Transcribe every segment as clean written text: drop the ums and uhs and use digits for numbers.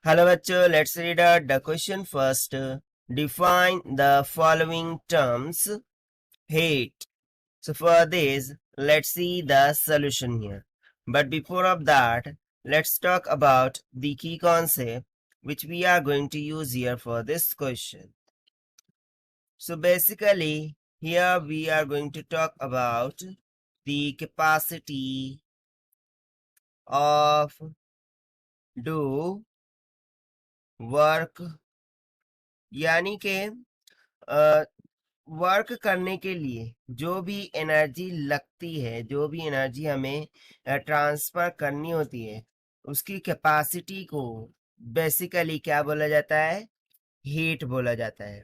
Hello bachcho, let's read out the question first. Define the following terms. Heat. So for this, let's see the solution here. But before of that, let's talk about the key concept which we are going to use here for this question. So basically, here we are going to talk about the capacity of do work, यानी कि work करने के लिए जो भी energy लगती है, जो भी एनर्जी हमें ट्रांसफर करनी होती है, उसकी कैपेसिटी को बेसिकली क्या बोला जाता है? हीट बोला जाता है।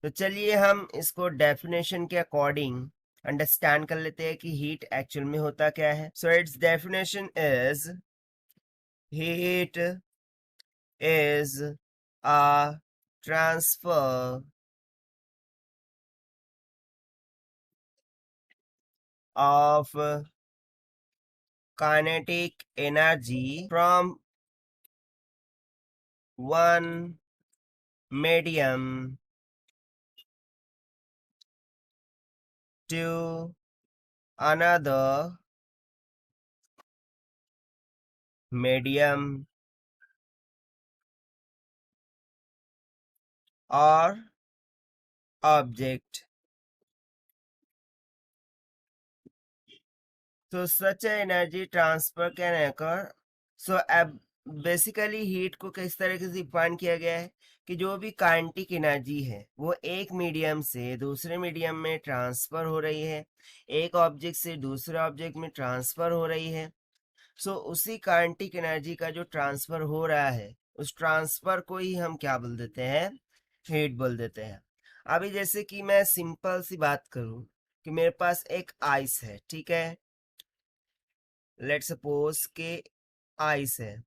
तो चलिए हम इसको डेफिनेशन के अकॉर्डिंग अंडरस्टैंड कर लेते हैं कि हीट एक्चुअल में होता क्या है। So it's definition is heat is a transfer of kinetic energy from one medium to another medium or object. So such an energy transfer can occur. So अब basically heat को किस तरीके से define किया गया है कि जो भी काइनेटिक एनर्जी है वो एक मीडियम से दूसरे मीडियम में ट्रांसफर हो रही है, एक ऑब्जेक्ट से दूसरे ऑब्जेक्ट में ट्रांसफर हो रही है। सो उसी काइनेटिक एनर्जी का जो ट्रांसफर हो रहा है उस ट्रांसफर को ही हम क्या बोल देते हैं? हीट बोल देते हैं। अभी जैसे कि मैं सिंपल सी बात करूं कि मेरे पास एक आइस है, ठीक है, लेट सपोज के आइस है,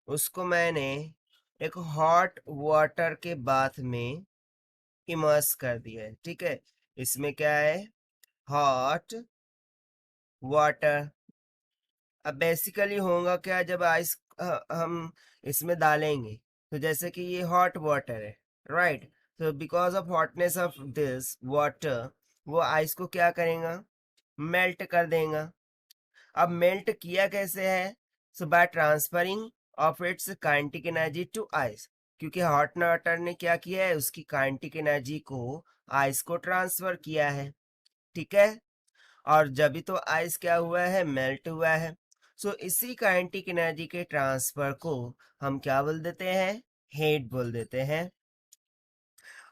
उसको मैंने एक हॉट वाटर के बाथ में इमर्स कर दिया है, ठीक है। इसमें क्या है? Hot water. अब बेसिकली होगा क्या जब आइस हम इसमें डालेंगे, तो जैसे कि ये हॉट वाटर है, राइट। तो because of hotness of this water वो आइस को क्या करेगा? मेल्ट कर देगा। अब मेल्ट किया कैसे है? So by transferring of its kinetic energy to ice, क्योंकि हॉट वाटर ने क्या किया है? उसकी काइनेटिक एनर्जी को आइस को ट्रांसफर किया है, ठीक है। और जब भी तो आइस क्या हुआ है? मेल्ट हुआ है। सो इसी काइनेटिक एनर्जी के ट्रांसफर को हम क्या बोल देते हैं? हीट बोल देते हैं।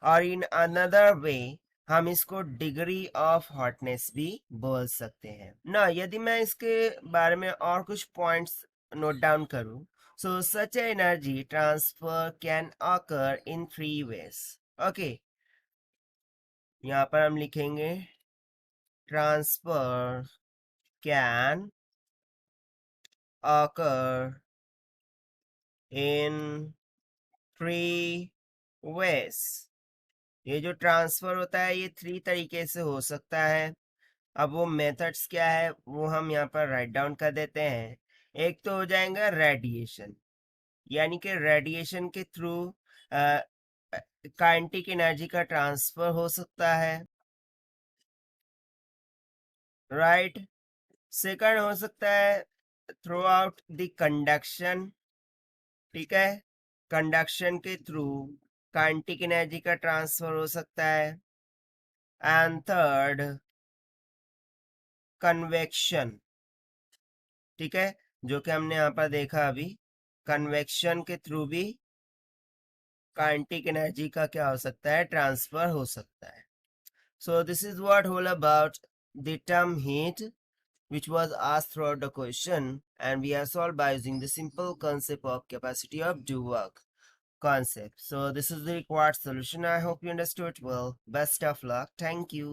और इन अनदर वे हम इसको डिग्री ऑफ हॉटनेस भी बोल सकते हैं ना। यदि मैं इसके बारे में और कुछ पॉइंट्स नोट डाउन करूं, so such energy transfer can occur in 3 ways. Okay, यहाँ पर हम लिखेंगे transfer can occur in 3 ways। ये जो ट्रांसफर होता है ये 3 तरीके से हो सकता है। अब वो मेथड्स क्या है वो हम यहाँ पर राइट डाउन कर देते हैं। एक तो हो जाएगा रेडिएशन, यानी कि रेडिएशन के थ्रू काइनेटिक एनर्जी का ट्रांसफर हो सकता है, राइट। सेकंड हो सकता है थ्रू आउट द कंडक्शन, ठीक है, कंडक्शन के थ्रू काइनेटिक एनर्जी का ट्रांसफर हो सकता है। एंड थर्ड कन्वेक्शन, ठीक है, जो कि हमने यहाँ पर देखा अभी, कन्वेक्शन के थ्रू भी काइनेटिक एनर्जी का क्या हो सकता है? ट्रांसफर हो सकता है। So this is what whole about the term heat which was asked throughout the question, and we have solved by using the simple concept of capacity of do work concept. So this is the required solution. I hope you understood well. Best of luck. Thank you.